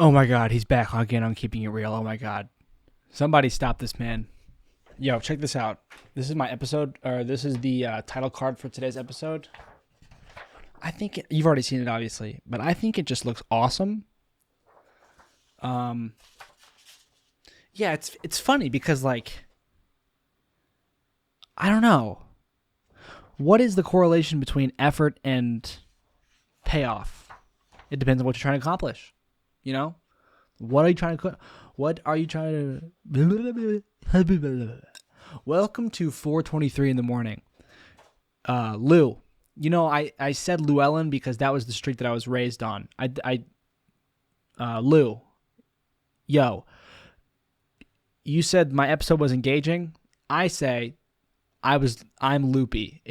Oh my God, he's back again on Keeping It Real. Oh my God. Somebody stop this man. Yo, check this out. This is my episode, or this is the title card for today's episode. I think you've already seen it, obviously, but I think it just looks awesome. Yeah, it's funny because, like, I don't know. What is the correlation between effort and payoff? It depends on what you're trying to accomplish. You know, what are you trying to? Welcome to 4:23 in the morning. Lou, you know I said Llewellyn because that was the street that I was raised on. Lou, yo, you said my episode was engaging. I say I'm loopy.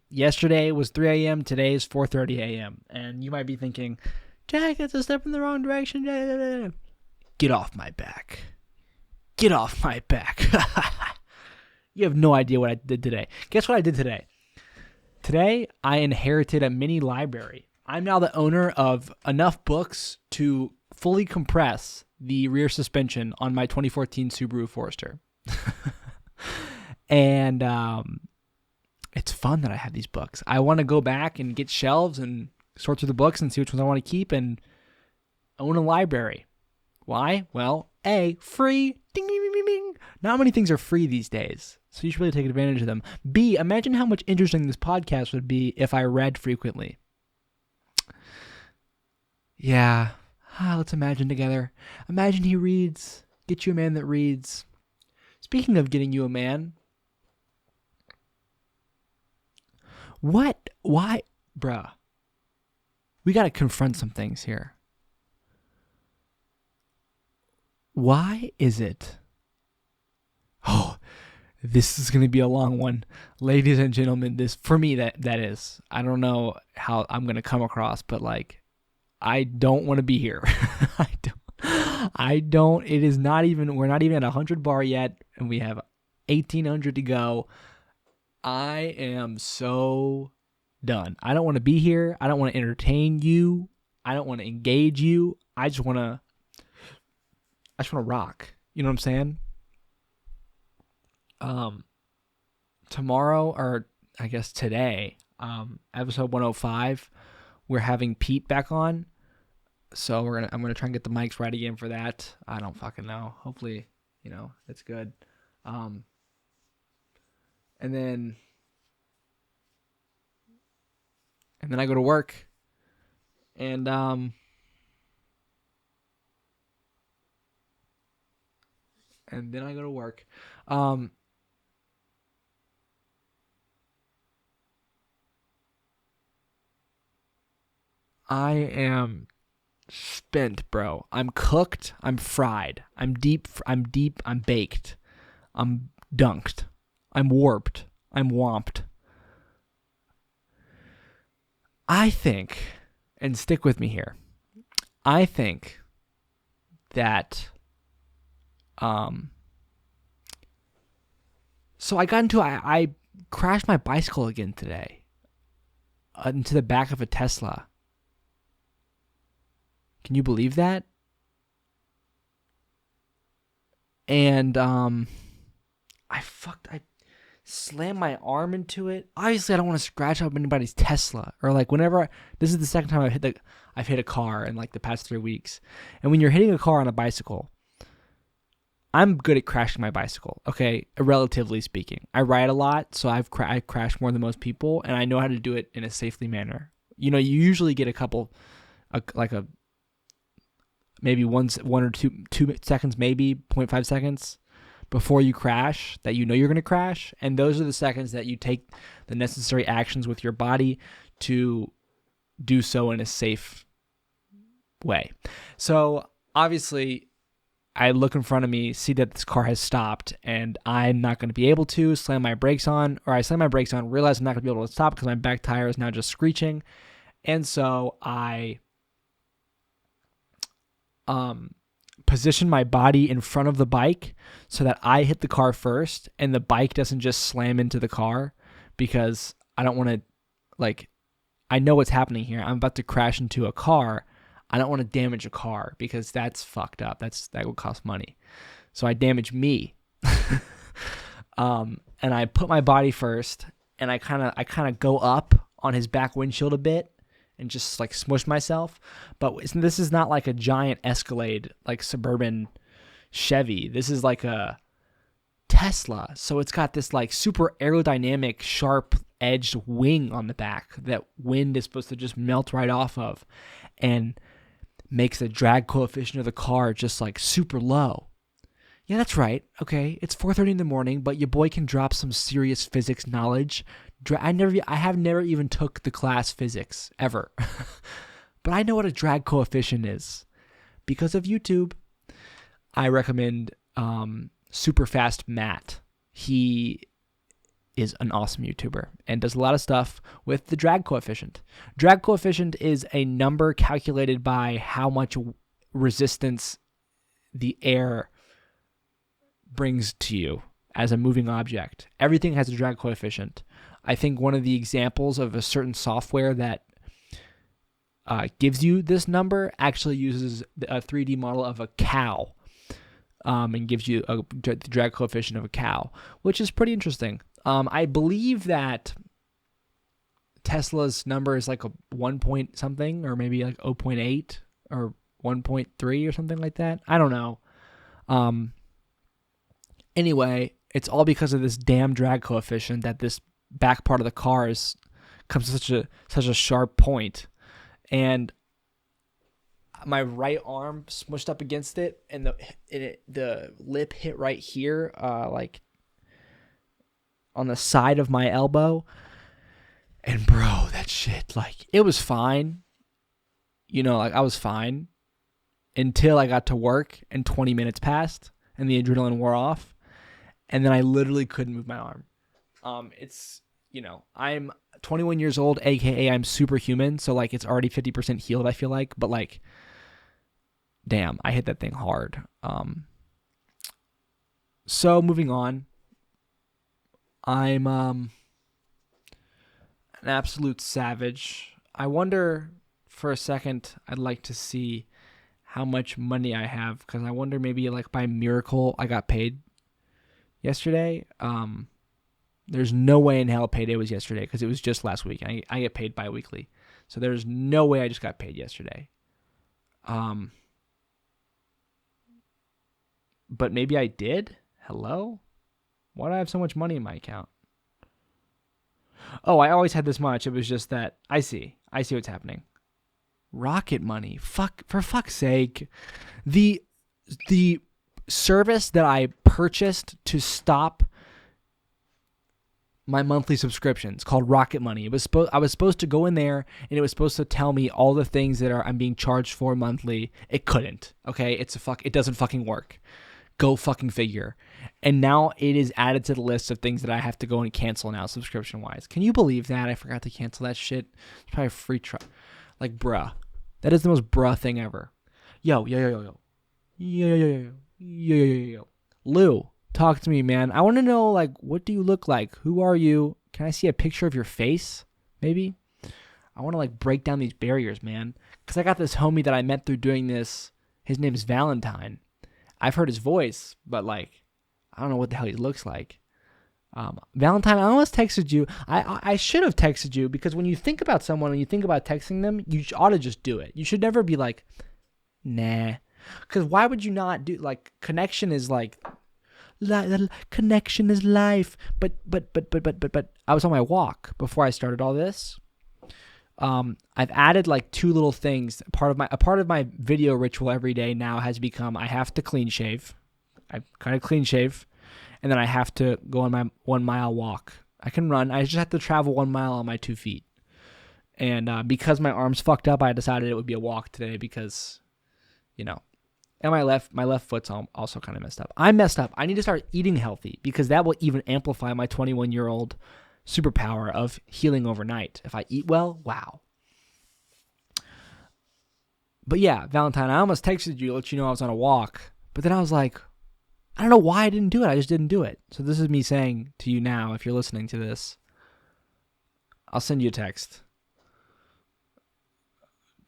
Yesterday was 3 a.m. Today is 4:30 a.m. And you might be thinking, Jack, it's a step in the wrong direction. Get off my back. Get off my back. You have no idea what I did today. Guess what I did today? Today, I inherited a mini library. I'm now the owner of enough books to fully compress the rear suspension on my 2014 Subaru Forester. And it's fun that I have these books. I want to go back and get shelves and sort through the books and see which ones I want to keep and own a library. Why? Well, A, free. Ding, ding, ding, ding, ding. Not many things are free these days, so you should really take advantage of them. B, imagine how much interesting this podcast would be if I read frequently. Yeah. Let's imagine together. Imagine he reads. Get you a man that reads. Speaking of getting you a man. What? Why? Bruh. We got to confront some things here. Why is it? Oh, this is going to be a long one. Ladies and gentlemen, for me, that is. I don't know how I'm going to come across, but like, I don't want to be here. I don't. It is not even, we're not even at 100 bar yet, and we have 1,800 to go. I am so done. I don't want to be here. I don't want to entertain you. I don't want to engage you. I just want to rock. You know what I'm saying? Tomorrow, or I guess today, episode 105, we're having Pete back on. So I'm gonna try and get the mics right again for that. I don't fucking know. Hopefully, it's good. And then I go to work, and then I go to work. I am spent, bro. I'm cooked. I'm fried. I'm deep. I'm baked. I'm dunked. I'm warped. I'm womped. I think, and stick with me here, I think that, so I crashed my bicycle again today, into the back of a Tesla. Can you believe that? And, I slammed my arm into it. Obviously, I don't want to scratch up anybody's Tesla, or like this is the second time I've hit a car in like the past 3 weeks. And when you're hitting a car on a bicycle, I'm good at crashing my bicycle. Okay, relatively speaking, I ride a lot, so I crash more than most people, and I know how to do it in a safely manner. You usually get maybe one or two seconds, maybe 0.5 seconds before you crash that you're going to crash, and those are the seconds that you take the necessary actions with your body to do so in a safe way. So obviously, I look in front of me, see that this car has stopped, and I'm not going to be able to slam my brakes on, realize I'm not going to be able to stop because my back tire is now just screeching, and so I position my body in front of the bike so that I hit the car first and the bike doesn't just slam into the car, because I don't want to, I know what's happening here. I'm about to crash into a car. I don't want to damage a car because that's fucked up. That would cost money. So I damage me. And I put my body first, and I kind of go up on his back windshield a bit and just like smush myself. But this is not like a giant Escalade, like suburban Chevy. This is like a Tesla. So it's got this like super aerodynamic, sharp edged wing on the back that wind is supposed to just melt right off of, and makes the drag coefficient of the car just like super low. Yeah, that's right. Okay, it's 4:30 in the morning, but your boy can drop some serious physics knowledge. I have never even took the class physics ever, but I know what a drag coefficient is because of YouTube. I recommend Super Fast Matt. He is an awesome YouTuber and does a lot of stuff with the drag coefficient. Drag coefficient is a number calculated by how much resistance the air brings to you as a moving object. Everything has a drag coefficient. I think one of the examples of a certain software that gives you this number actually uses a 3D model of a cow and gives you the drag coefficient of a cow, which is pretty interesting. I believe that Tesla's number is like a 1 point something, or maybe like 0.8 or 1.3 or something like that. I don't know. Anyway, it's all because of this damn drag coefficient that this back part of the car comes to such a sharp point. And my right arm smushed up against it, and the lip hit right here, like on the side of my elbow. And bro, that shit, like, it was fine. You know, like, I was fine until I got to work and 20 minutes passed and the adrenaline wore off. And then I literally couldn't move my arm. It's, you know, I'm 21 years old, aka I'm superhuman. So like, it's already 50% healed, I feel like. But like, damn, I hit that thing hard. So moving on, I'm an absolute savage. I wonder for a second, I'd like to see how much money I have, because I wonder maybe like by miracle I got paid yesterday. There's no way in hell payday was yesterday because it was just last week. I get paid bi-weekly. So there's no way I just got paid yesterday. But maybe I did? Hello? Why do I have so much money in my account? Oh, I always had this much. It was just that I see what's happening. Rocket money. For fuck's sake. The service that I purchased to stop my monthly subscriptions called Rocket Money. I was supposed to go in there and it was supposed to tell me all the things that I'm being charged for monthly. It couldn't. Okay, it doesn't fucking work. Go fucking figure. And now it is added to the list of things that I have to go and cancel now, subscription wise. Can you believe that? I forgot to cancel that shit. It's probably a free trial. Like, bruh. That is the most bruh thing ever. Yo. Lou, talk to me, man. I want to know, like, what do you look like? Who are you? Can I see a picture of your face? Maybe? I want to, like, break down these barriers, man. Because I got this homie that I met through doing this. His name is Valentine. I've heard his voice, but, like, I don't know what the hell he looks like. Valentine, I almost texted you. I should have texted you, because when you think about someone and you think about texting them, you ought to just do it. You should never be like, nah. Because why would you not do, like, connection is like, connection is life. But I was on my walk before I started all this. I've added like two little things. A part of my video ritual every day now has become I have to clean shave. I kind of clean shave, and then I have to go on my 1 mile walk. I can run. I just have to travel 1 mile on my 2 feet. And because my arm's fucked up, I decided it would be a walk today because, you know, and my left foot's also kind of messed up. I'm messed up. I need to start eating healthy, because that will even amplify my 21-year-old superpower of healing overnight. If I eat well, wow. But yeah, Valentine, I almost texted you to let you know I was on a walk. But then I was like, I don't know why I didn't do it. I just didn't do it. So this is me saying to you now, if you're listening to this, I'll send you a text.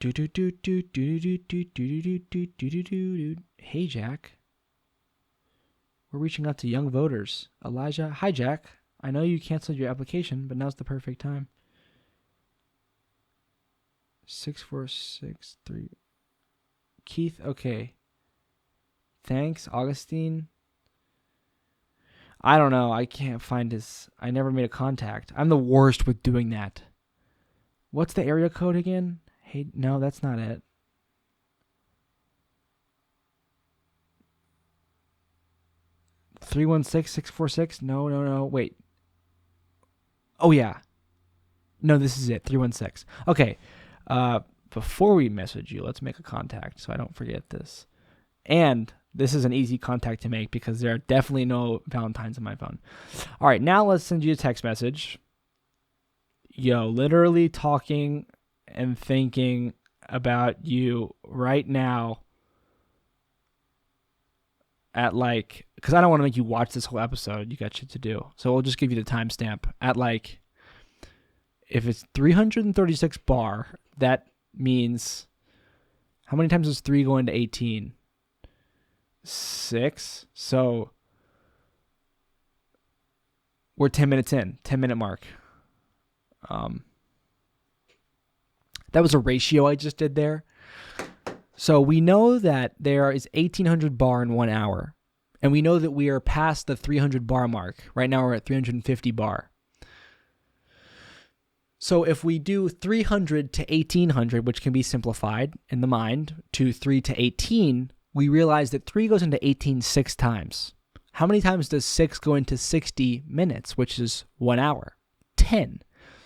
Do do do do do do do do do do do do. Hey Jack, we're reaching out to young voters. Elijah, hi Jack. I know you canceled your application, but now's the perfect time. 6463. Keith, okay. Thanks, Augustine. I don't know. I can't find his. I never made a contact. I'm the worst with doing that. What's the area code again? Hey, no, that's not it. (316-646). No. Wait. Oh yeah. No, this is it. 316. Okay. Before we message you, let's make a contact so I don't forget this. And this is an easy contact to make because there are definitely no Valentines on my phone. All right, now let's send you a text message. Yo, literally talking and thinking about you right now at like, because I don't want to make you watch this whole episode. You got shit to do. So we'll just give you the timestamp at like, if it's 336 bar, that means how many times is 3 going to 18? 6. So we're 10 minutes in, 10-minute mark. That was a ratio I just did there. So we know that there is 1,800 bar in 1 hour. And we know that we are past the 300 bar mark. Right now we're at 350 bar. So if we do 300 to 1,800, which can be simplified in the mind, to 3 to 18, we realize that 3 goes into 18 6 times. How many times does 6 go into 60 minutes, which is 1 hour? 10.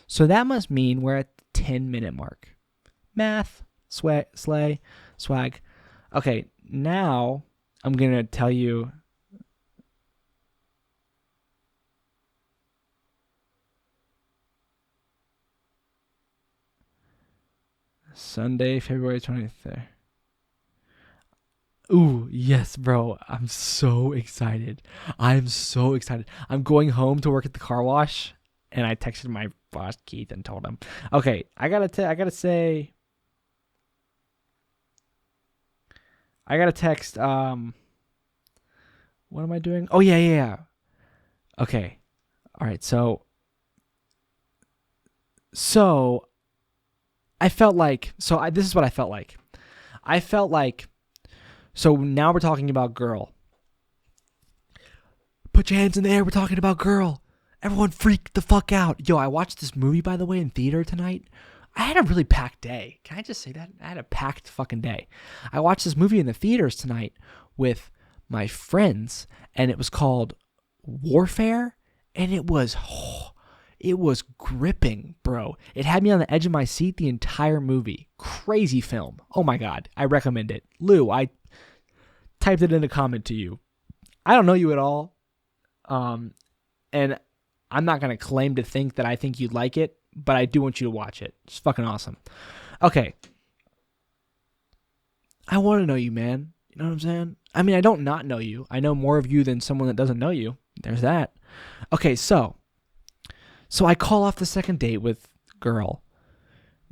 So that must mean we're at the 10-minute mark. Math, swag. Okay, now I'm going to tell you Sunday, February 23rd. Ooh, yes, bro. I'm so excited. I'm going home to work at the car wash, and I texted my boss, Keith, and told him, okay, I gotta text, what am I doing? Oh, yeah. Okay. All right, so I felt like, this is what I felt like. So now we're talking about girl. Put your hands in the air. We're talking about girl. Everyone freak the fuck out. Yo, I watched this movie, by the way, in theater tonight. I had a really packed day. Can I just say that? I had a packed fucking day. I watched this movie in the theaters tonight with my friends, and it was called Warfare, and it was gripping, bro. It had me on the edge of my seat the entire movie. Crazy film. Oh my God. I recommend it. Lou, I typed it in a comment to you. I don't know you at all. And I'm not going to claim to think that I think you'd like it, but I do want you to watch it. It's fucking awesome. Okay. I want to know you, man. You know what I'm saying? I mean, I don't not know you. I know more of you than someone that doesn't know you. There's that. Okay, so I call off the second date with girl.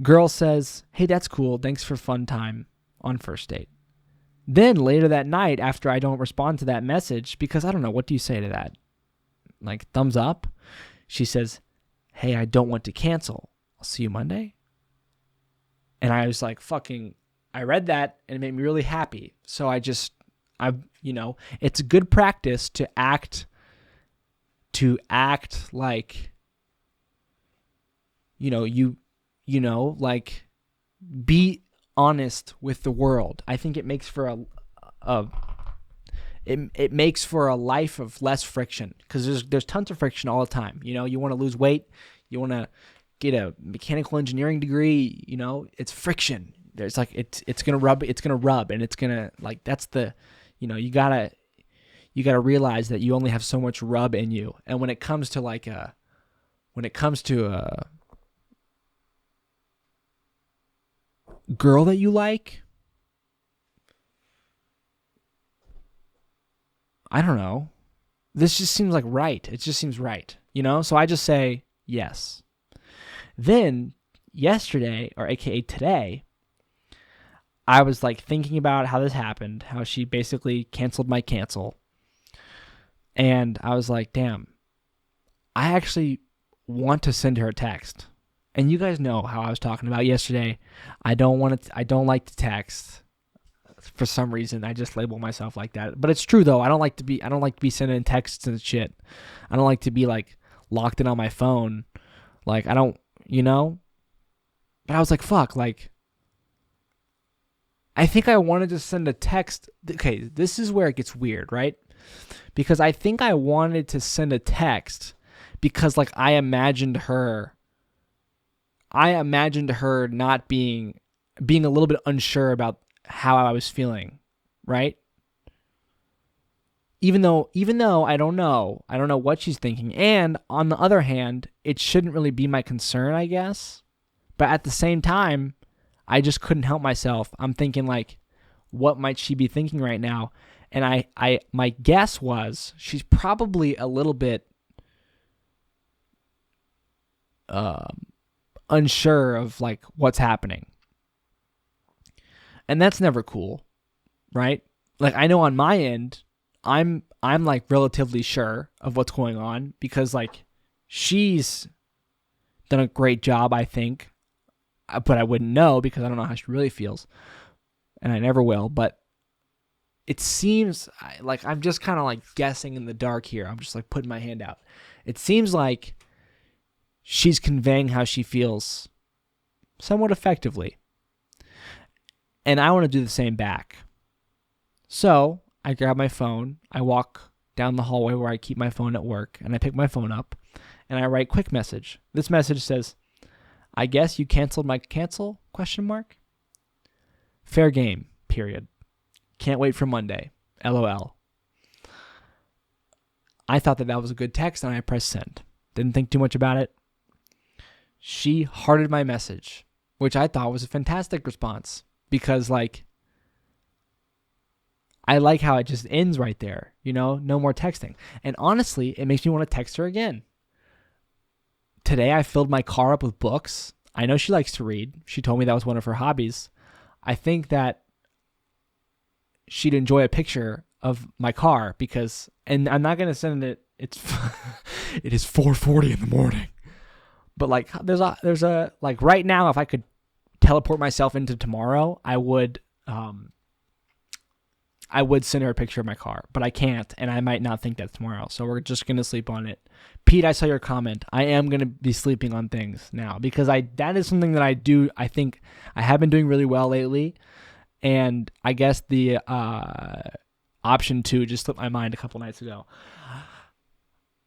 Girl says, hey, that's cool. Thanks for fun time on first date. Then later that night, after I don't respond to that message, because I don't know, what do you say to that? Like, thumbs up? She says, hey, I don't want to cancel. I'll see you Monday. And I was like, I read that and it made me really happy. So it's good practice to act like, like be honest with the world. I think it makes for it makes for a life of less friction, because there's tons of friction all the time. You want to lose weight, you want to get a mechanical engineering degree, it's friction. There's like it's gonna rub, and it's gonna, like, that's the, you gotta realize that you only have so much rub in you. And when it comes to a girl that you like, I don't know. This just seems like right. It just seems right, So I just say yes. Then yesterday, or AKA today, I was like thinking about how this happened, how she basically canceled my cancel. And I was like, damn, I actually want to send her a text. And you guys know how I was talking about yesterday. I don't like to text. For some reason, I just label myself like that. But it's true though. I don't like to be sending texts and shit. I don't like to be like locked in on my phone. Like I don't, But I was like, fuck, like I think I wanted to send a text. Okay, this is where it gets weird, right? Because I think I wanted to send a text because like I imagined her not being a little bit unsure about how I was feeling, right? Even though I don't know what she's thinking. And on the other hand, it shouldn't really be my concern, I guess. But at the same time, I just couldn't help myself. I'm thinking like, what might she be thinking right now? And my guess was she's probably a little bit unsure of like what's happening. And that's never cool, right? Like I know on my end, I'm like relatively sure of what's going on because like she's done a great job, I think, but I wouldn't know because I don't know how she really feels, and I never will. But it seems like I'm just kind of like guessing in the dark here. I'm just like putting my hand out. It seems like she's conveying how she feels somewhat effectively. And I want to do the same back. So I grab my phone. I walk down the hallway where I keep my phone at work. And I pick my phone up. And I write quick message. This message says, I guess you canceled my cancel? ? Fair game, period. Can't wait for Monday. LOL. I thought that was a good text and I pressed send. Didn't think too much about it. She hearted my message, which I thought was a fantastic response. Because, like, I like how it just ends right there, no more texting. And honestly, it makes me want to text her again. Today, I filled my car up with books. I know she likes to read. She told me that was one of her hobbies. I think that she'd enjoy a picture of my car and I'm not going to send it. It is 4:40 in the morning. But, like, there's a, like, right now, if I could teleport myself into tomorrow, I would send her a picture of my car, but I can't, and I might not think that's tomorrow, so we're just gonna sleep on it. Pete, I saw your comment. I am gonna be sleeping on things now because that is something that I do. I think I have been doing really well lately, and I guess the option 2 just slipped my mind a couple nights ago.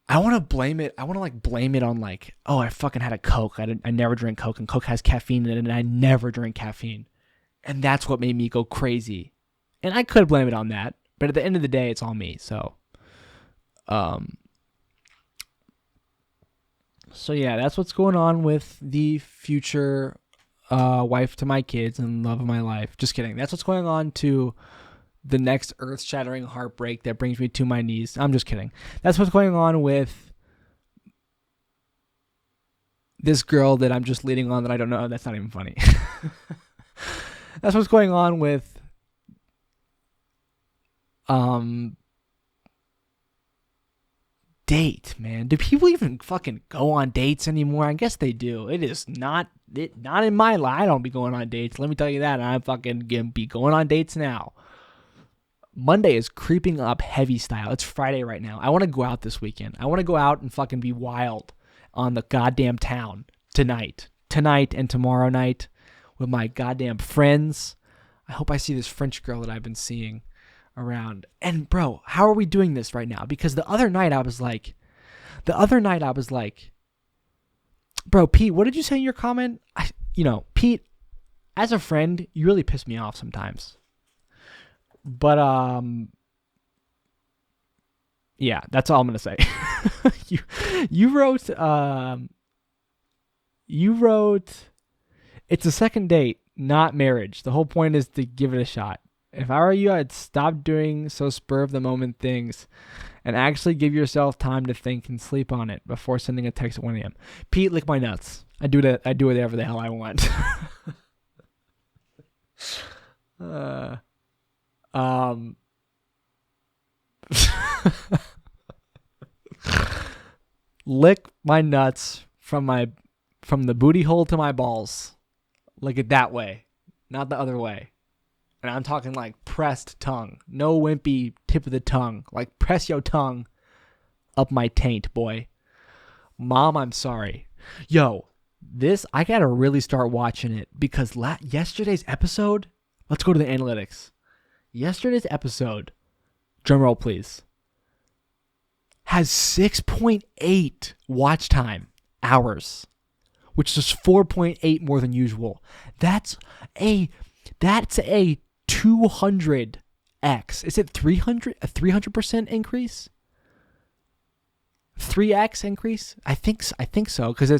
I want to blame it. I want to blame it on oh, I fucking had a Coke. I never drink Coke, and Coke has caffeine in it, and I never drink caffeine. And that's what made me go crazy. And I could blame it on that, but at the end of the day, it's all me. So yeah, that's what's going on with the future wife to my kids and love of my life. Just kidding. That's what's going on to the next earth-shattering heartbreak that brings me to my knees. I'm just kidding. That's what's going on with this girl that I'm just leading on that I don't know. That's not even funny. That's what's going on with date, man. Do people even fucking go on dates anymore? I guess they do. It is not in my life. I don't be going on dates. Let me tell you that. I'm fucking gonna be going on dates now. Monday is creeping up heavy style. It's Friday right now. I want to go out this weekend. I want to go out and fucking be wild on the goddamn town tonight and tomorrow night with my goddamn friends. I hope I see this French girl that I've been seeing around. And bro, how are we doing this right now? Because the other night I was like, bro, Pete, what did you say in your comment? Pete, as a friend, you really piss me off sometimes. But yeah, that's all I'm gonna say. you wrote it's a second date, not marriage. The whole point is to give it a shot. If I were you, I'd stop doing so spur of the moment things and actually give yourself time to think and sleep on it before sending a text at 1 a.m. Pete, lick my nuts. I do whatever the hell I want. Um, lick my nuts from the booty hole to my balls. Lick it that way, not the other way. And I'm talking like pressed tongue. No wimpy tip of the tongue. Like press your tongue up my taint, boy. Mom, I'm sorry. Yo, I gotta really start watching it because yesterday's episode, let's go to the analytics. Yesterday's episode, drumroll please, has 6.8 watch time hours, which is 4.8 more than usual. That's a 200x. Is it 300? A 300% increase? 3x increase? I think so because I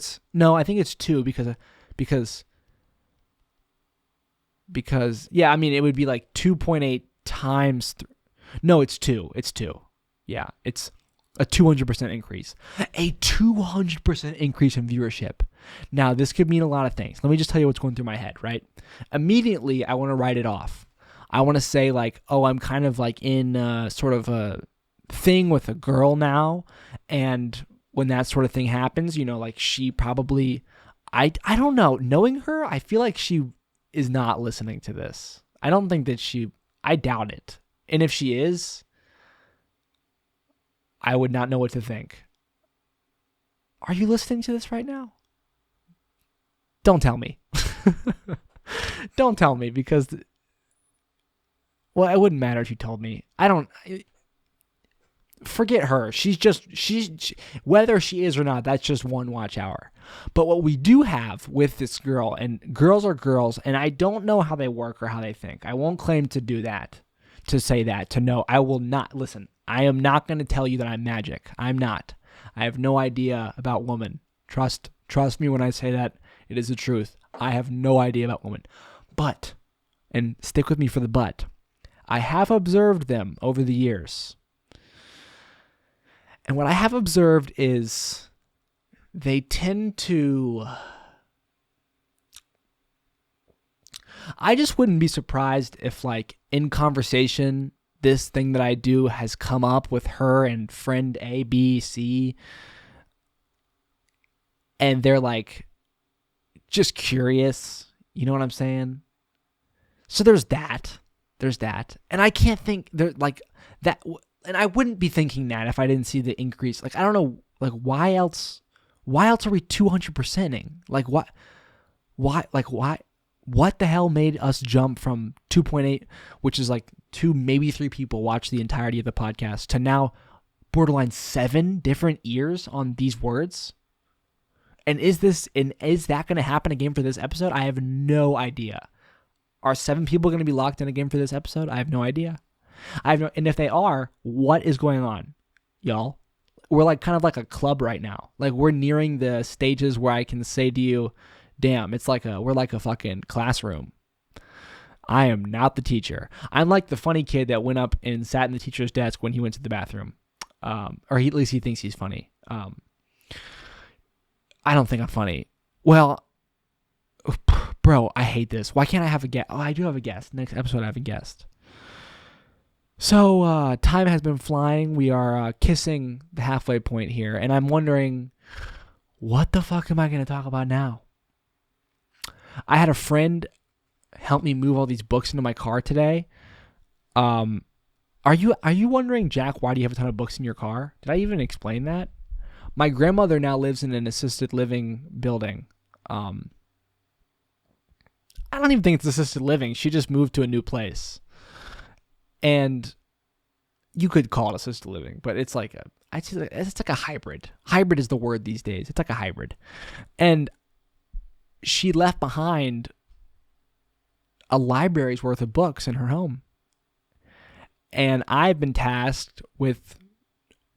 think it's 2 because yeah, I mean it would be like 2.8 times no, it's 2. It's 2. Yeah, it's a 200% increase. A 200% increase in viewership. Now, this could mean a lot of things. Let me just tell you what's going through my head, right? Immediately, I want to write it off. I want to say like, oh, I'm kind of like in sort of a thing with a girl now, and when that sort of thing happens, like she probably, I don't know, knowing her, I feel like she is not listening to this. I don't think that I doubt it. And if she is, I would not know what to think. Are you listening to this right now? Don't tell me. Don't tell me because, well, it wouldn't matter if you told me. Forget her. Whether she is or not, that's just one watch hour. But what we do have with this girl, and girls are girls, and I don't know how they work or how they think. I won't claim to do that, to say that, to know. I will not. Listen, I am not going to tell you that I'm magic. I'm not. I have no idea about women. Trust me when I say that. It is the truth. I have no idea about women. But, and stick with me for the but, I have observed them over the years. And what I have observed is they tend to... I just wouldn't be surprised if, like, in conversation, this thing that I do has come up with her and friend A, B, C, and they're, like, just curious. You know what I'm saying? So there's that. And I can't think, like, that... And I wouldn't be thinking that if I didn't see the increase. Like, I don't know, like, why else are we 200%ing? Like, what the hell made us jump from 2.8, which is like 2, maybe 3 people watch the entirety of the podcast, to now borderline 7 different ears on these words? And is that going to happen again for this episode? I have no idea. Are 7 people going to be locked in again for this episode? I have no idea. And if they are, what is going on, y'all? We're like kind of like a club right now. Like we're nearing the stages where I can say to you, damn, we're like a fucking classroom. I am not the teacher. I'm like the funny kid that went up and sat in the teacher's desk when he went to the bathroom. Or at least he thinks he's funny. I don't think I'm funny. Well, bro, I hate this. Why can't I have a guest? Oh, I do have a guest. Next episode I have a guest. So, time has been flying. We are kissing the halfway point here, and I'm wondering, what the fuck am I going to talk about now? I had a friend help me move all these books into my car today. Are you wondering, Jack, why do you have a ton of books in your car? Did I even explain that? My grandmother now lives in an assisted living building. I don't even think it's assisted living. She just moved to a new place. And you could call it assisted living, but it's like a hybrid. Hybrid is the word these days. It's like a hybrid. And she left behind a library's worth of books in her home. And I've been tasked with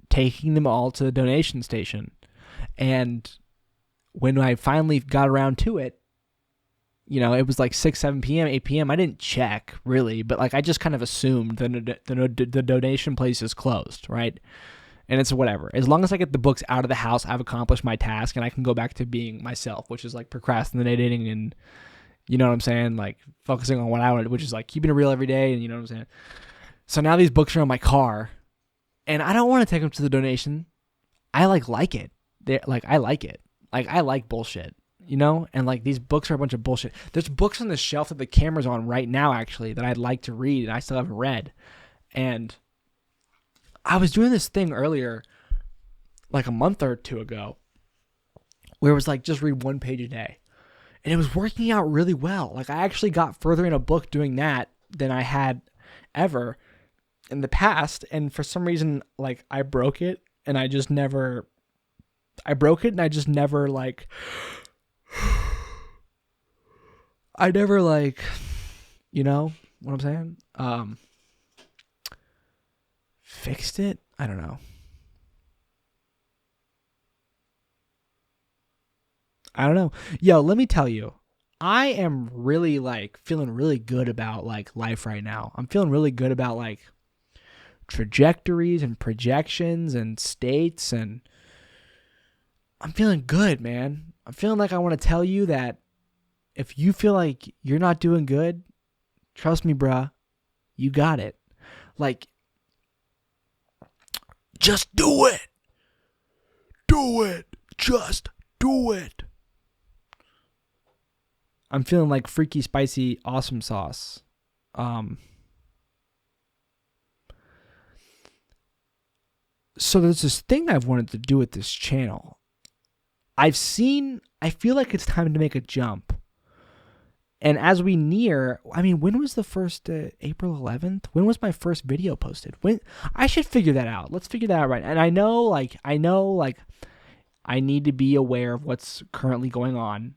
taking them all to the donation station. And when I finally got around to it, it was like 6, 7 p.m., 8 p.m. I didn't check, really, but like I just kind of assumed the donation place is closed, right? And it's whatever. As long as I get the books out of the house, I've accomplished my task, and I can go back to being myself, which is like procrastinating and You know what I'm saying? Like focusing on what I want, which is like keeping it real every day. And you know what I'm saying? So now these books are in my car, and I don't want to take them to the donation. I like it. I like it. Like I like bullshit, you know? And like these books are a bunch of bullshit. There's books on the shelf that the camera's on right now, actually, that I'd like to read and I still haven't read. And I was doing this thing earlier, like a month or two ago, where it was like just read one page a day. And it was working out really well. Like I actually got further in a book doing that than I had ever in the past. And for some reason, like I broke it and I just never like, I never like, you know what I'm saying? Fixed it? I don't know. Yo, let me tell you, I am really like feeling really good about like life right now. I'm feeling really good about like trajectories and projections and states, and I'm feeling good, man. I'm feeling like I want to tell you that if you feel like you're not doing good, trust me, bruh, you got it. Like, just do it. Do it. Just do it. I'm feeling like freaky, spicy, awesome sauce. So there's this thing I've wanted to do with this channel. I feel like it's time to make a jump. And as we near, I mean, when was the first, April 11th? When was my first video posted? When I should figure that out. Let's figure that out right. And I know I need to be aware of what's currently going on.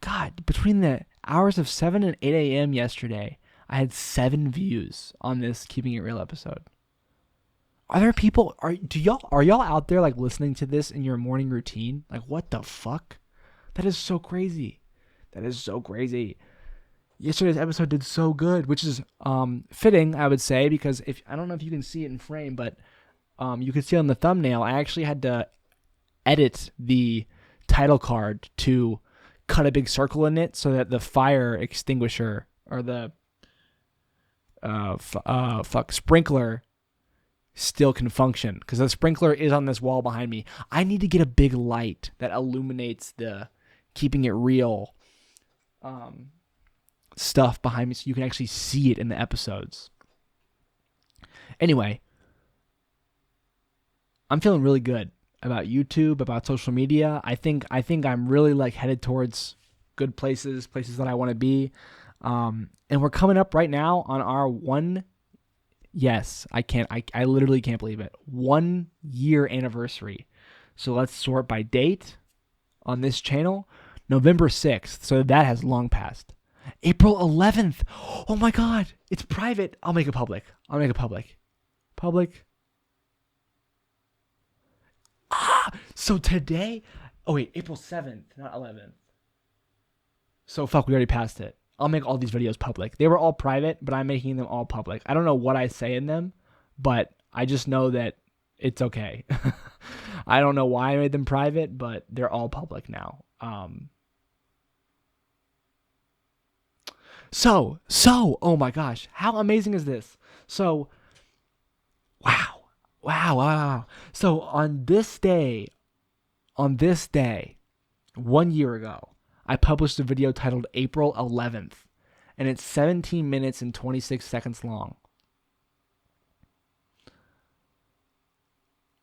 God, between the hours of 7 and 8 a.m. yesterday, I had 7 views on this Keeping It Real episode. Are there people, are y'all out there like listening to this in your morning routine? Like, what the fuck? That is so crazy. Yesterday's episode did so good, which is fitting, I would say, because if I don't know if you can see it in frame, but you can see on the thumbnail, I actually had to edit the title card to cut a big circle in it so that the fire extinguisher or the sprinkler still can function, because the sprinkler is on this wall behind me. I need to get a big light that illuminates the Keeping It Real stuff behind me so you can actually see it in the episodes. Anyway, I'm feeling really good about YouTube, about social media. I think I'm really like headed towards good places that I want to be. And we're coming up right now on our I literally can't believe it. 1 year anniversary. So let's sort by date on this channel. November 6th. So that has long passed. April 11th. Oh my God. It's private. I'll make it public. Public. So today, April 7th, not 11th. So fuck, we already passed it. I'll make all these videos public. They were all private, but I'm making them all public. I don't know what I say in them, but I just know that it's okay. I don't know why I made them private, but they're all public now. So, oh my gosh, how amazing is this? So, wow. So on this day, 1 year ago, I published a video titled April 11th, and it's 17 minutes and 26 seconds long.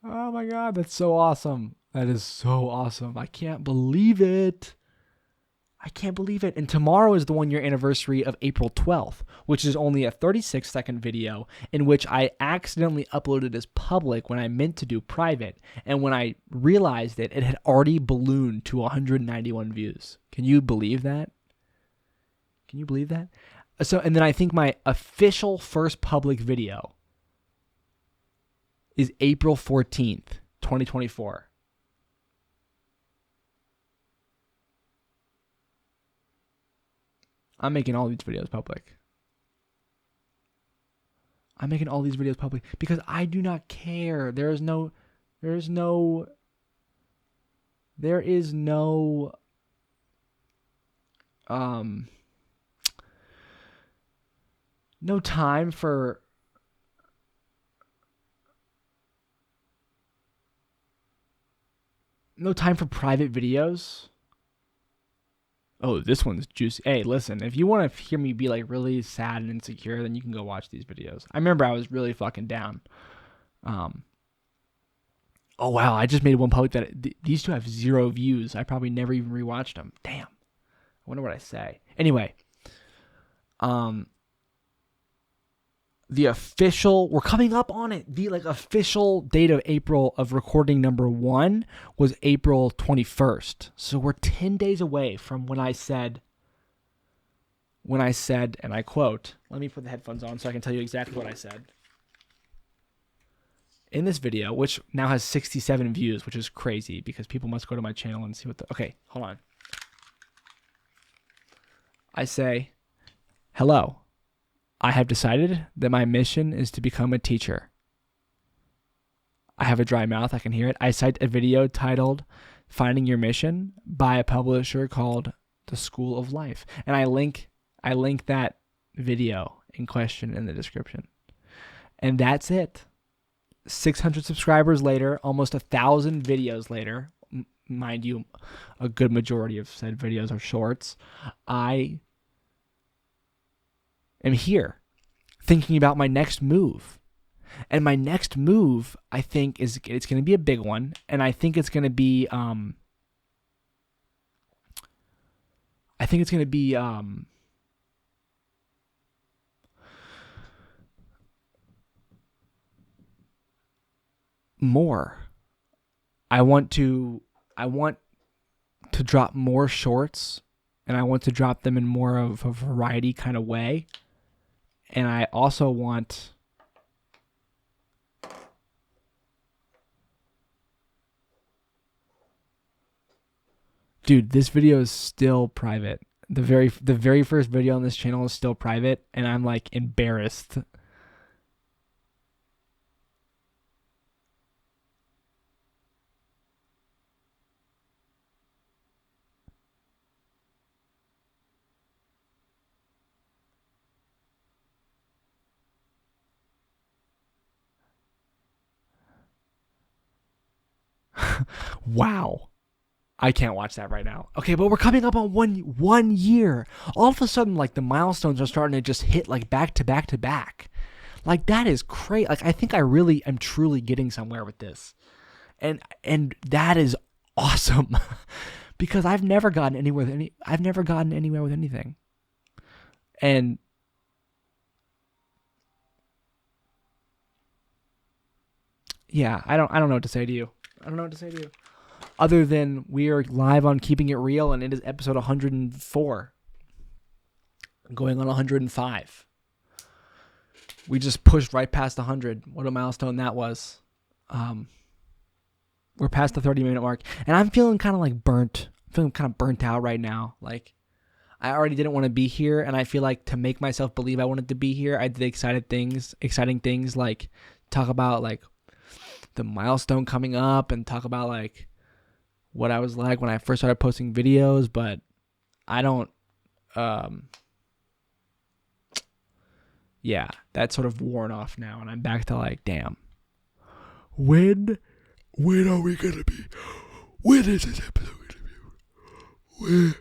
Oh my God, that's so awesome. That is so awesome. I can't believe it. And tomorrow is the 1 year anniversary of April 12th, which is only a 36-second video in which I accidentally uploaded as public when I meant to do private. And when I realized it had already ballooned to 191 views. Can you believe that? So, and then I think my official first public video is April 14th, 2024. I'm making all these videos public. Because I do not care. There is no no time for private videos. Oh, this one's juicy. Hey, listen, if you want to hear me be like really sad and insecure, then you can go watch these videos. I remember I was really fucking down. Oh wow, I just made one public that these two have 0 views. I probably never even rewatched them. Damn. I wonder what I say. Anyway, we're coming up on it. The official date of April of recording number 1 was April 21st. So we're 10 days away from when I said, and I quote, let me put the headphones on so I can tell you exactly what I said. In this video, which now has 67 views, which is crazy because people must go to my channel and see okay, hold on. I say, hello. I have decided that my mission is to become a teacher. I have a dry mouth. I can hear it. I cite a video titled Finding Your Mission by a publisher called The School of Life. And I link that video in question in the description. And that's it. 600 subscribers later, almost 1,000 videos later, mind you, a good majority of said videos are shorts. I am here thinking about my next move. And my next move, I think, it's going to be a big one. And I think it's going to be, more. I want to drop more shorts, and I want to drop them in more of a variety kind of way. And I also want dude, this video is still private. The very first video on this channel is still private, and I'm like embarrassed. Wow. I can't watch that right now. Okay, but we're coming up on one year. All of a sudden, like, the milestones are starting to just hit like back to back to back. Like, that is crazy. Like, I think I really am truly getting somewhere with this. And that is awesome. Because I've never gotten anywhere with anything. And yeah, I don't know what to say to you. Other than we are live on Keeping It Real, and it is episode 104. Going on 105. We just pushed right past 100. What a milestone that was. We're past the 30-minute mark. And I'm feeling kind of like burnt. I'm feeling kind of burnt out right now. Like, I already didn't want to be here, and I feel like to make myself believe I wanted to be here, I did exciting things like talk about like the milestone coming up and talk about like what I was like when I first started posting videos, but I don't yeah, that's sort of worn off now, and I'm back to like, damn, when are we gonna be, when is this episode gonna be,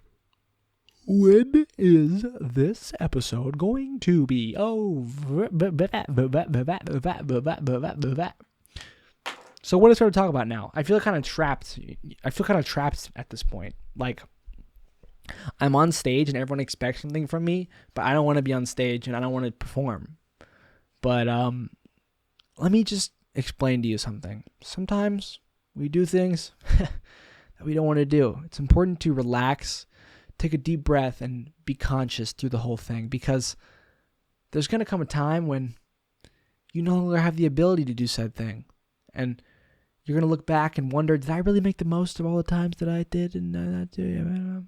when is this episode going to be over? So what is there to talk about now? I feel kind of trapped at this point. Like, I'm on stage and everyone expects something from me, but I don't want to be on stage and I don't want to perform. But let me just explain to you something. Sometimes we do things that we don't want to do. It's important to relax, take a deep breath, and be conscious through the whole thing, because there's going to come a time when you no longer have the ability to do said thing. And you're going to look back and wonder, did I really make the most of all the times that I did and not do it?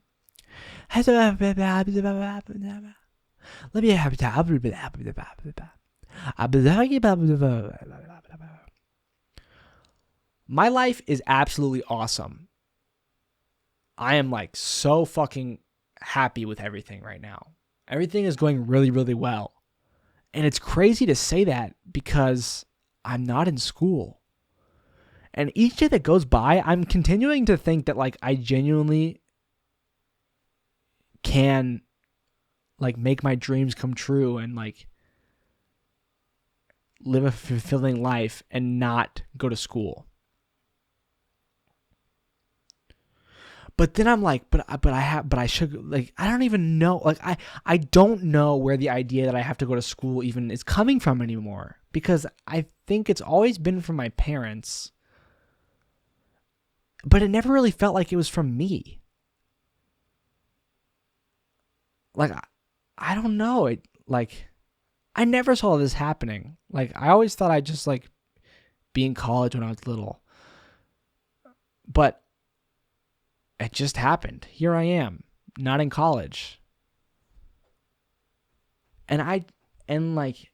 My life is absolutely awesome. I am like so fucking happy with everything right now. Everything is going really, really well. And it's crazy to say that because I'm not in school. And each day that goes by, I'm continuing to think that like I genuinely can like make my dreams come true and like live a fulfilling life and not go to school. But then I'm like, but I should, like, I don't even know, like, I don't know where the idea that I have to go to school even is coming from anymore, because I think it's always been from my parents, but it never really felt like it was from me. Like, I don't know, it, like, I never saw this happening. Like, I always thought I'd just, like, be in college when I was little, but it just happened. Here I am, not in college. And like,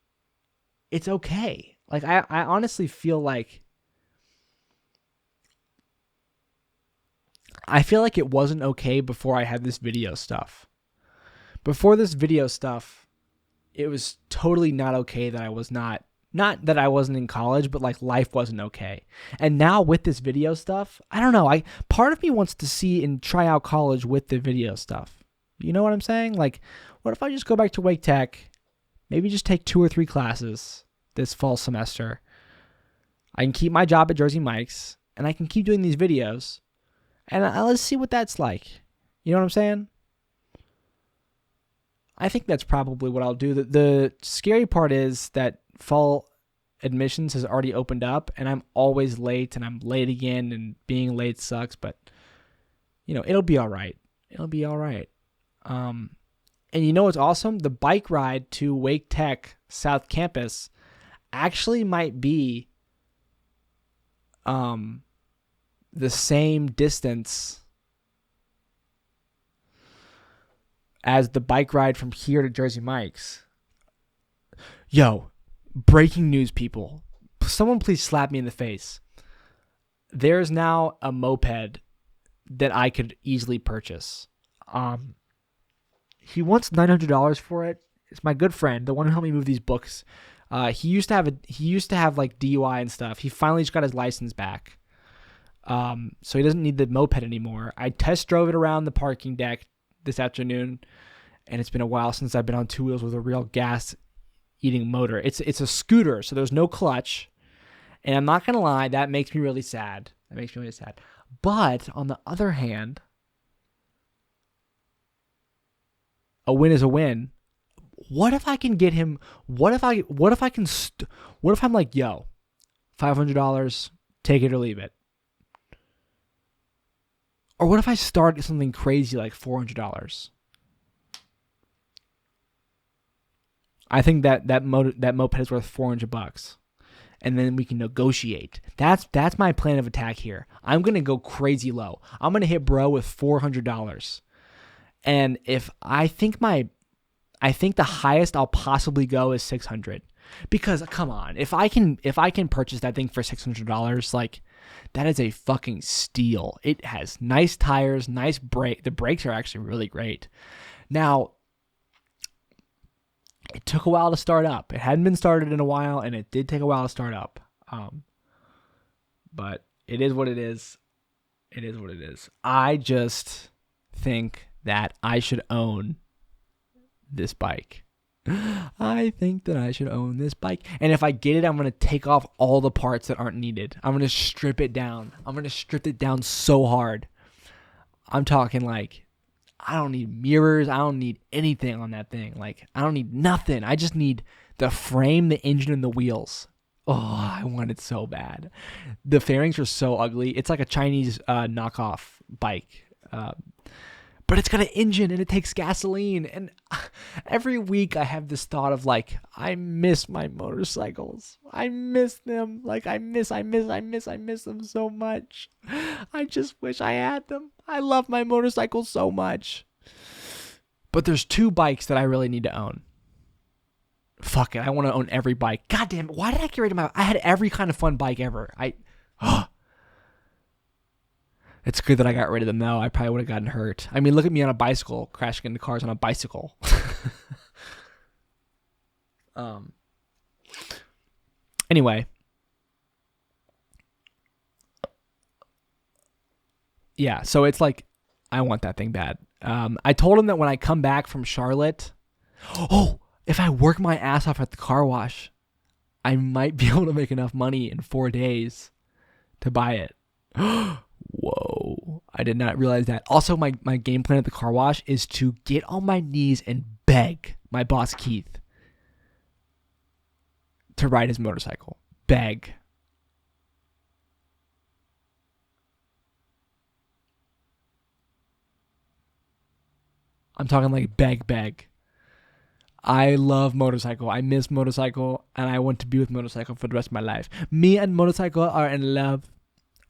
it's okay. Like, I honestly feel like, it wasn't okay before I had this video stuff. Before this video stuff, it was totally not okay that I was not that I wasn't in college, but like life wasn't okay. And now with this video stuff, I don't know. Part of me wants to see and try out college with the video stuff. You know what I'm saying? Like, what if I just go back to Wake Tech, maybe just take 2 or 3 classes this fall semester. I can keep my job at Jersey Mike's, and I can keep doing these videos, and let's see what that's like. You know what I'm saying? I think that's probably what I'll do. The scary part is that fall admissions has already opened up, and I'm always late, and I'm late again, and being late sucks, but, you know, it'll be all right. It'll be all right. And you know what's awesome? The bike ride to Wake Tech South Campus actually might be the same distance as the bike ride from here to Jersey Mike's. Yo, breaking news, people. Someone please slap me in the face. There's now a moped that I could easily purchase. He wants $900 for it. It's my good friend, the one who helped me move these books. He used to have like DUI and stuff. He finally just got his license back. So he doesn't need the moped anymore. I test drove it around the parking deck this afternoon, and it's been a while since I've been on 2 wheels with a real gas-eating motor. It's a scooter, so there's no clutch, and I'm not gonna lie, that makes me really sad. But on the other hand, a win is a win. What if I can get him? What if I'm like, yo, $500, take it or leave it? Or what if I start something crazy like $400? I think that moped is worth $400, and then we can negotiate. That's my plan of attack here. I'm gonna go crazy low. I'm gonna hit bro with $400, and if I think the highest I'll possibly go is $600, because come on, if I can purchase that thing for $600, like, that is a fucking steal. It has nice tires, nice brake. The brakes are actually really great. Now, it took a while to start up. It hadn't been started in a while, and it did take a while to start up. But it is what it is. It is what it is. I just think that I should own this bike. I think that I should own this bike. And if I get it, I'm going to take off all the parts that aren't needed. I'm going to strip it down. I'm going to strip it down so hard. I'm talking like, I don't need mirrors. I don't need anything on that thing. Like, I don't need nothing. I just need the frame, the engine, and the wheels. Oh, I want it so bad. The fairings are so ugly. It's like a Chinese knockoff bike. But it's got an engine and it takes gasoline. And every week I have this thought of like, I miss my motorcycles. I miss them. Like, I miss them so much. I just wish I had them. I love my motorcycles so much. But there's 2 bikes that I really need to own. Fuck it. I want to own every bike. God damn it. Why did I get rid of I had every kind of fun bike ever. It's good that I got rid of them though. I probably would have gotten hurt. I mean, look at me on a bicycle, crashing into cars on a bicycle. Anyway. Yeah, so it's like, I want that thing bad. I told him that when I come back from Charlotte, if I work my ass off at the car wash, I might be able to make enough money in 4 days to buy it. Whoa. I did not realize that. Also, my game plan at the car wash is to get on my knees and beg my boss, Keith, to ride his motorcycle. Beg. I'm talking like beg. I love motorcycle. I miss motorcycle, and I want to be with motorcycle for the rest of my life. Me and motorcycle are in love.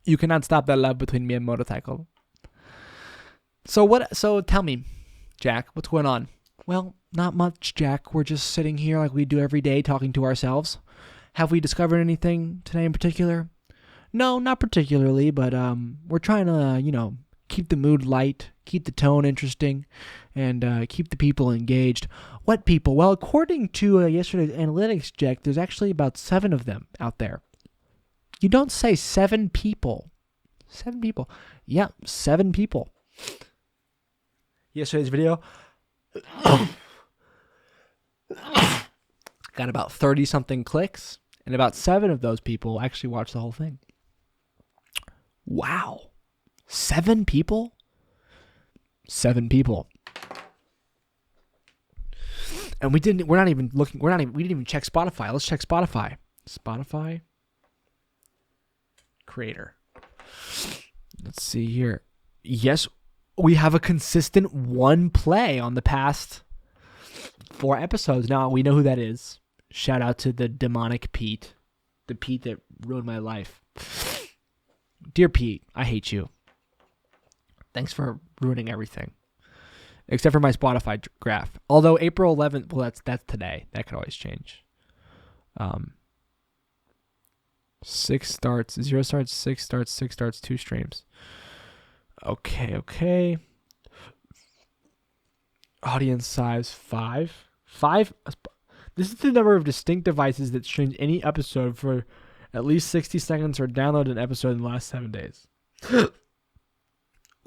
You cannot stop that love between me and motorcycle. So tell me, Jack, what's going on? Well, not much, Jack. We're just sitting here like we do every day talking to ourselves. Have we discovered anything today in particular? No, not particularly, but we're trying to, keep the mood light, keep the tone interesting, and keep the people engaged. What people? Well, according to yesterday's analytics check, there's actually about 7 of them out there. You don't say 7 people. 7 people. Yeah, 7 people. Yesterday's video got about 30-something clicks, and about 7 of those people actually watched the whole thing. Wow. 7 people? 7 people. And we didn't even check Spotify. Let's check Spotify. Spotify creator. Let's see here. Yes, we have a consistent 1 play on the past 4 episodes. Now, we know who that is. Shout out to the demonic Pete. The Pete that ruined my life. Dear Pete, I hate you. Thanks for ruining everything. Except for my Spotify graph. Although April 11th, well, that's today. That could always change. 6 starts, 0 starts, 6 starts, 6 starts, 2 streams. Okay. Audience size 5. 5. This is the number of distinct devices that streamed any episode for at least 60 seconds or downloaded an episode in the last 7 days.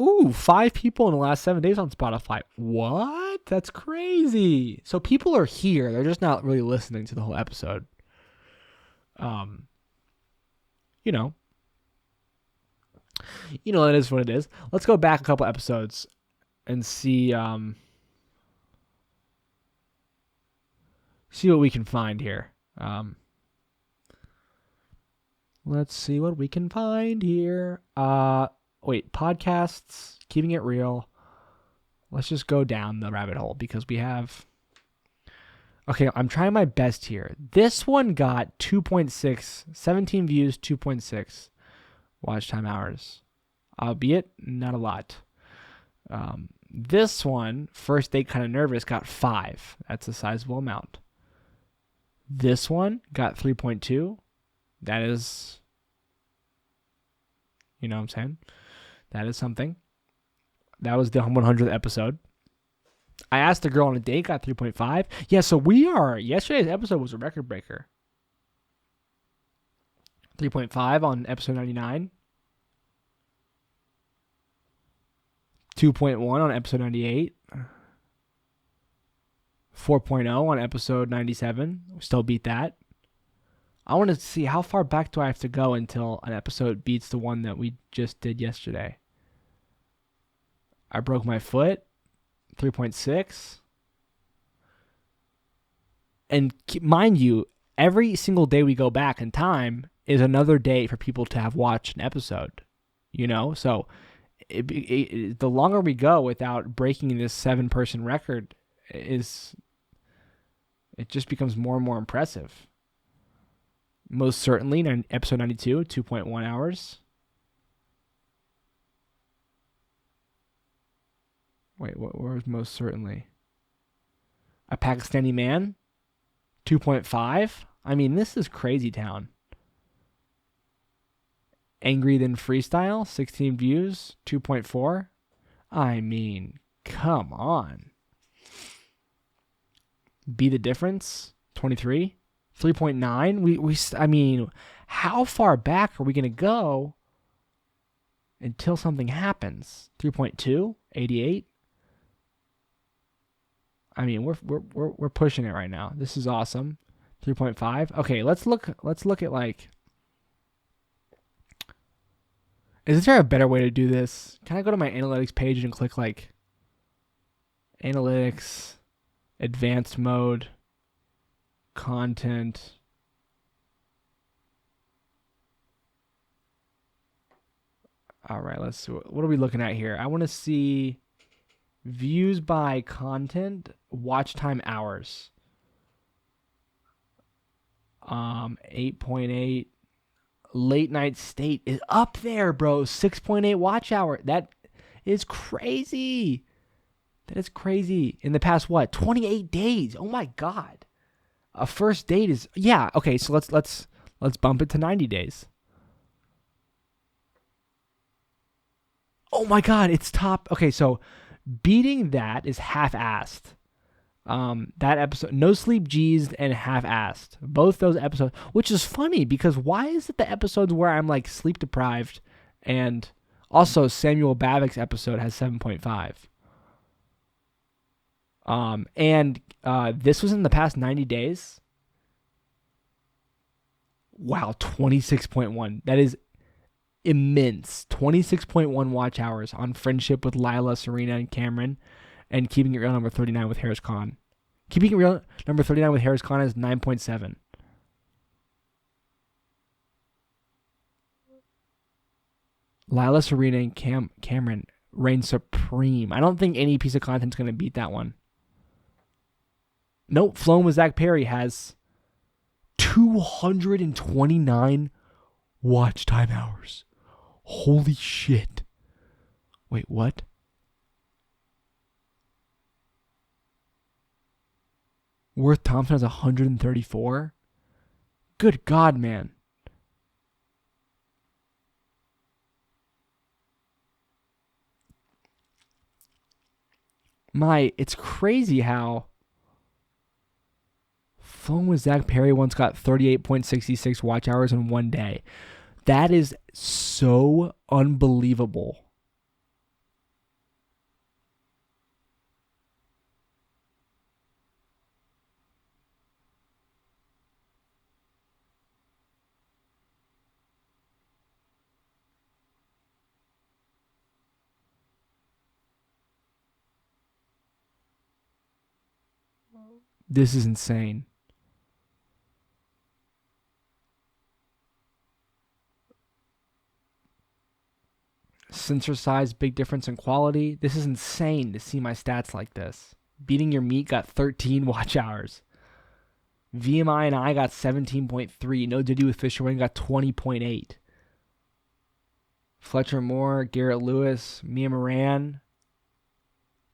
Ooh, 5 people in the last 7 days on Spotify. What? That's crazy. So people are here. They're just not really listening to the whole episode. It is what it is. Let's go back a couple episodes and see what we can find here. Let's see what we can find here. Wait, podcasts, keeping it real. Let's just go down the rabbit hole because we have... Okay, I'm trying my best here. This one got 2.6, 17 views, 2.6 watch time hours. Albeit not a lot. This one, First Date Kinda Nervous, got 5. That's a sizable amount. This one got 3.2. That is... You know what I'm saying? That is something. That was the 100th episode. I asked a girl on a date, got 3.5. Yeah, so yesterday's episode was a record breaker. 3.5 on episode 99. 2.1 on episode 98. 4.0 on episode 97. We still beat that. I want to see how far back do I have to go until an episode beats the one that we just did yesterday. I broke my foot. 3.6. And mind you, every single day we go back in time is another day for people to have watched an episode. So the longer we go without breaking this 7-person record, it just becomes more and more impressive. Most certainly, episode 92, 2.1 hours. Wait, where was most certainly? A Pakistani Man? 2.5? I mean, this is crazy town. Angry Than Freestyle, 16 views, 2.4. I mean, come on. Be the Difference, 23. 3.9. I mean, how far back are we going to go until something happens? 3.2, 88. I mean, we're pushing it right now. This is awesome. 3.5. Okay, let's look at like, is there a better way to do this? Can I go to my analytics page and click like analytics, advanced mode, content? All right, let's see. What are we looking at here? I want to see views by content, watch time hours. 8.8. Late Night State is up there, bro. 6.8 watch hour. That is crazy. That is crazy. In the past, what? 28 days. Oh my God. A first date is, yeah. Okay, so let's bump it to 90 days. Oh my God, it's top. Okay, so beating that is Half-Assed. That episode, No Sleep G's and Half-Assed. Both those episodes, which is funny because why is it the episodes where I'm like sleep deprived, and also Samuel Bavick's episode has 7.5. And this was in the past 90 days. Wow, 26.1. That is immense. 26.1 watch hours on Friendship with Lila, Serena, and Cameron, and Keeping It Real number 39 with Harris Khan. Keeping It Real number 39 with Harris Khan is 9.7. Lila, Serena, and Cameron reign supreme. I don't think any piece of content is going to beat that one. Nope, Flown with Zach Perry has 229 watch time hours. Holy shit. Wait, what? Worth Thompson has 134? Good God, man. It's crazy how Phone with Zach Perry once got 38.66 watch hours in one day. That is so unbelievable. This is insane. Sensor size, big difference in quality. This is insane to see my stats like this. Beating Your Meat got 13 watch hours. VMI and I got 17.3. No Diddy with Fisher Wayne got 20.8. Fletcher Moore, Garrett Lewis, Mia Moran,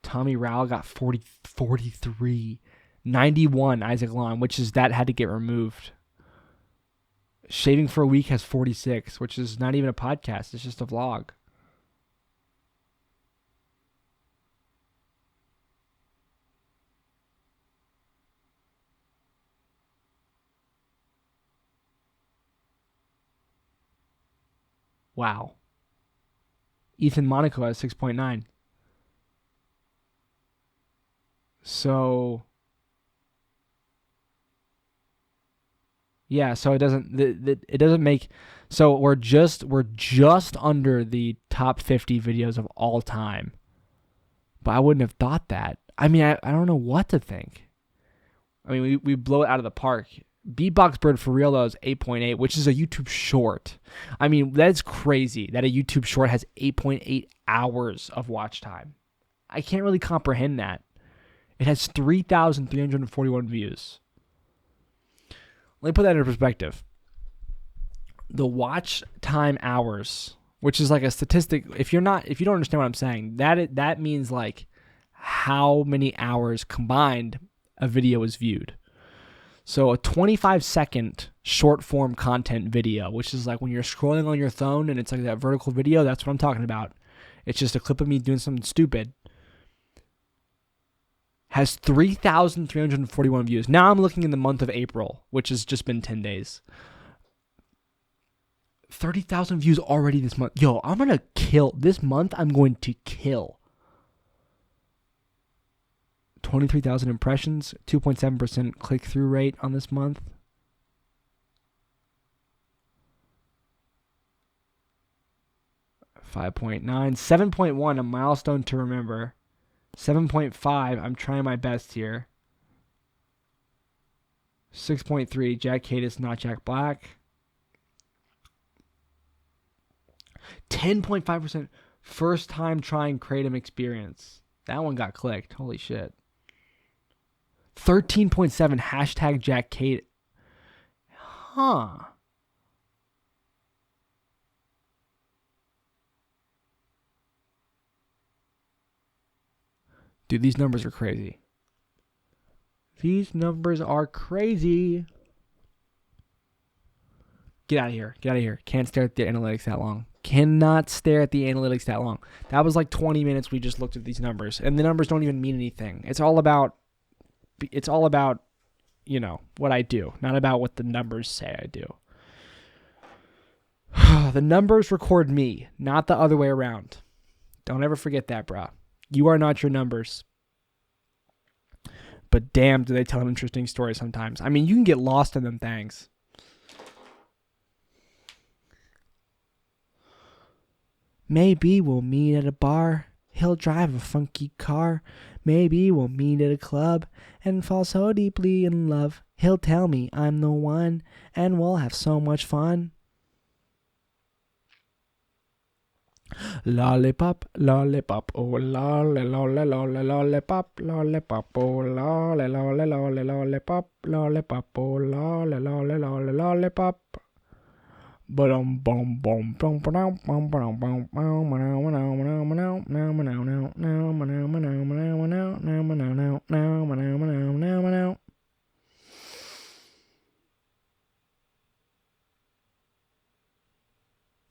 Tommy Rowell got 43. 91, Isaac Long, which is that had to get removed. Shaving for a Week has 46, which is not even a podcast. It's just a vlog. Wow. Ethan Monaco has 6.9. So yeah, so it doesn't make, so we're just under the top 50 videos of all time. But I wouldn't have thought that. I mean, I don't know what to think. I mean, we blow it out of the park. Beatbox Bird for Real though is 8.8, which is a YouTube short. I mean, that's crazy that a YouTube short has 8.8 hours of watch time. I can't really comprehend that. It has 3,341 views. Let me put that into perspective. The watch time hours, which is like a statistic. If you don't understand what I'm saying, that means like how many hours combined a video is viewed. So a 25-second short form content video, which is like when you're scrolling on your phone and it's like that vertical video. That's what I'm talking about. It's just a clip of me doing something stupid. Has 3,341 views. Now I'm looking in the month of April, which has just been 10 days. 30,000 views already this month. Yo, I'm going to kill. This month, I'm going to kill. 23,000 impressions, 2.7% click-through rate on this month. .9, 7.1, a milestone to remember. 7.5, I'm trying my best here. 6.3, jackkadis, not Jack Black. 10.5%, first time trying Kratom experience. That one got clicked. Holy shit. 13.7, hashtag jackkadis. Huh. Dude, these numbers are crazy. These numbers are crazy. Get out of here. Get out of here. Can't stare at the analytics that long. Cannot stare at the analytics that long. That was like 20 minutes we just looked at these numbers. And the numbers don't even mean anything. It's all about, you know, what I do. Not about what the numbers say I do. The numbers record me, not the other way around. Don't ever forget that, brah. You are not your numbers. But damn, do they tell an interesting story sometimes. I mean, you can get lost in them things. Maybe we'll meet at a bar. He'll drive a funky car. Maybe we'll meet at a club and fall so deeply in love. He'll tell me I'm the one and we'll have so much fun. Lollipop, lollipop, oh lolly, lolly, lolly, lollipop, lollipop, oh lolly, lolly, lolly, lollipop, lollipop, oh lolly, lolly, lolly, lollipop. Bum bum bum bum bum bum bum bum bum.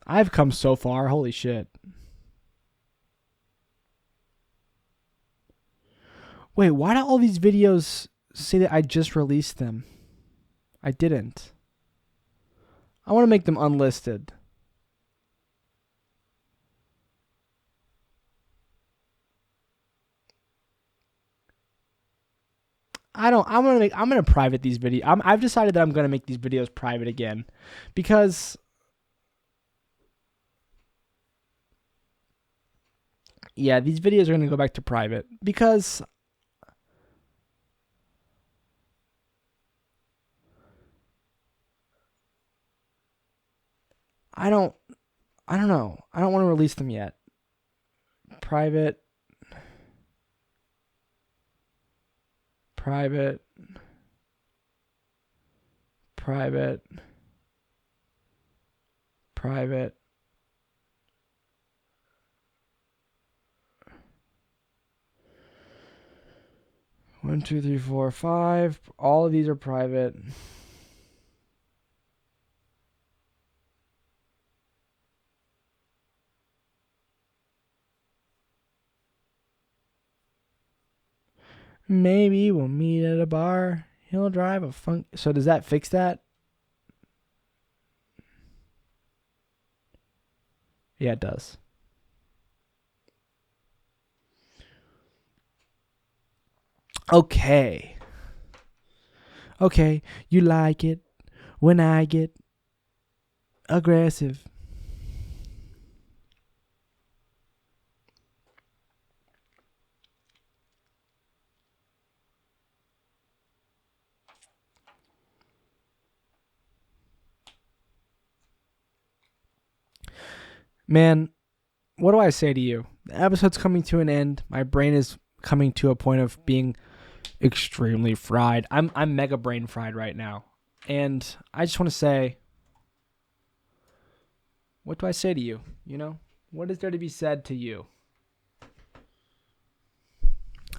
I've come so far. Holy shit. Wait, why do all these videos say that I just released them? I didn't. I want to make them unlisted. I'm gonna private these videos. I've decided that I'm gonna make these videos private again, because yeah, these videos are gonna go back to private because I don't know. I don't want to release them yet. Private. Private. 1, 2, 3, 4, 5. All of these are private. Maybe we'll meet at a bar. He'll drive a funk. So does that fix that? Yeah, it does. Okay. Okay, you like it when I get aggressive. Man, what do I say to you? The episode's coming to an end. My brain is coming to a point of being extremely fried. I'm mega brain fried right now. And I just want to say, what do I say to you? You know? What is there to be said to you?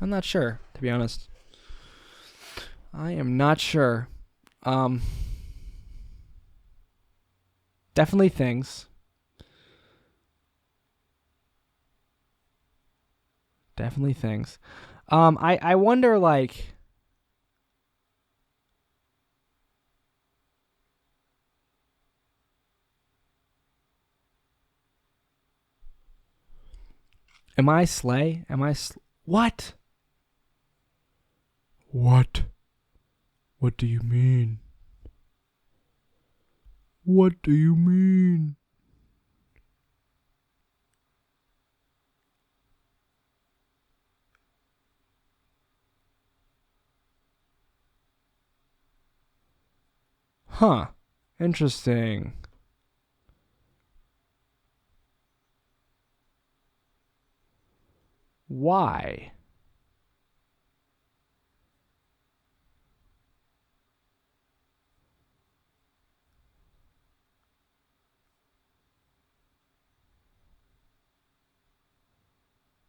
I'm not sure, to be honest. I am not sure. Definitely things. Definitely things. I wonder, like, am I slay? What? What? What do you mean? What do you mean? Huh. Interesting. Why?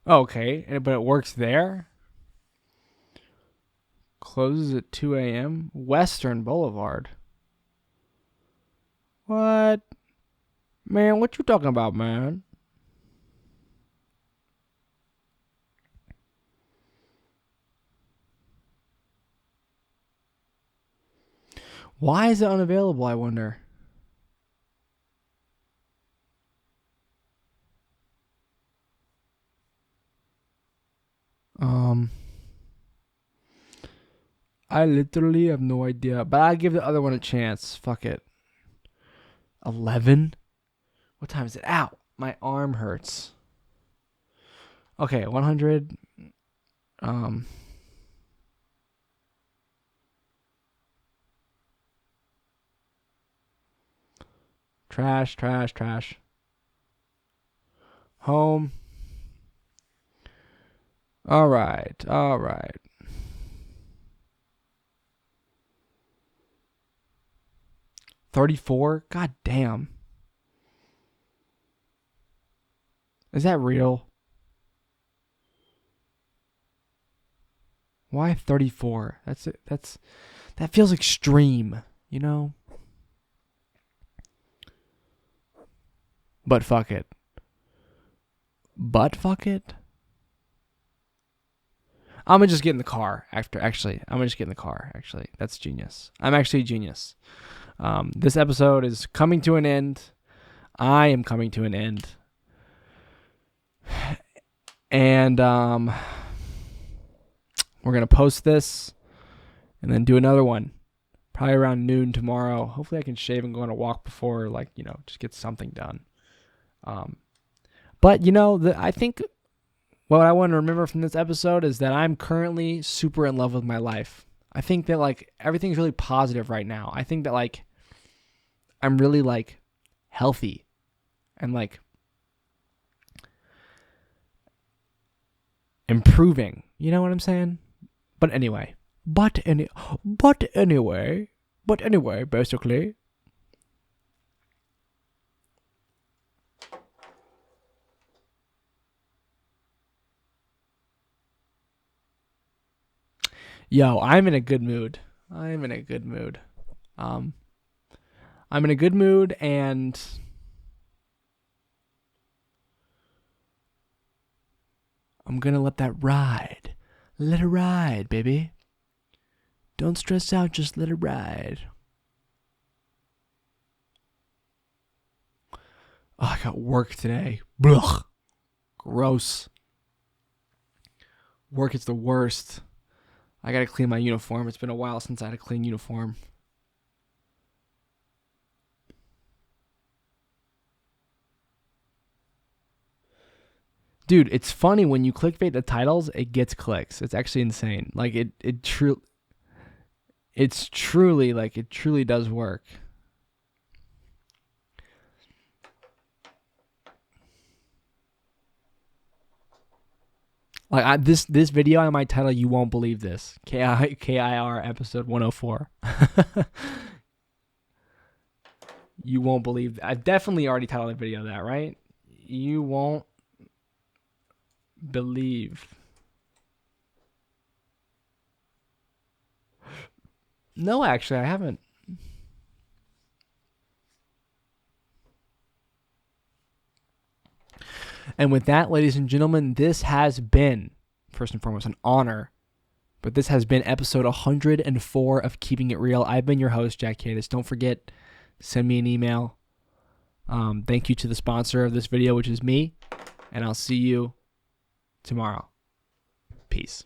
Okay, but it works there? Closes at 2 a.m. Western Boulevard. What? Man, what you talking about, man? Why is it unavailable, I wonder? Um, I literally have no idea, but I'll give the other one a chance. Fuck it. 11? What time is it? Ow, my arm hurts. Okay, 100. Um, trash, trash, trash. Home. All right, all right. 34? God damn. Is that real? Why 34? That's it. That feels extreme, you know? But fuck it. But fuck it. I'm gonna just get in the car after. Actually, I'm gonna just get in the car. Actually, that's genius. I'm actually a genius. This episode is coming to an end. I am coming to an end. And we're gonna post this and then do another one. Probably around noon tomorrow. Hopefully I can shave and go on a walk before, like, just get something done. But I think what I want to remember from this episode is that I'm currently super in love with my life. I think that, like, everything's really positive right now. I think that, like, I'm really, like, healthy and, like, improving. You know what I'm saying? But anyway, basically. Yo, I'm in a good mood. I'm in a good mood. I'm in a good mood, and I'm gonna let that ride. Let it ride, baby. Don't stress out, just let it ride. Oh, I got work today. Blah. Gross. Work is the worst. I gotta clean my uniform. It's been a while since I had a clean uniform. Dude, it's funny when you clickbait the titles, it gets clicks. It's actually insane. Like it truly does work. Like this video, I might title "You Won't Believe This." KIR episode 104. You won't believe. I definitely already titled the video that, right? You won't believe. No, actually, I haven't. And with that, ladies and gentlemen, this has been, first and foremost, an honor. But this has been episode 104 of Keeping It Real. I've been your host, jackkadis. Don't forget, send me an email. Thank you to the sponsor of this video, which is me. And I'll see you tomorrow. Peace.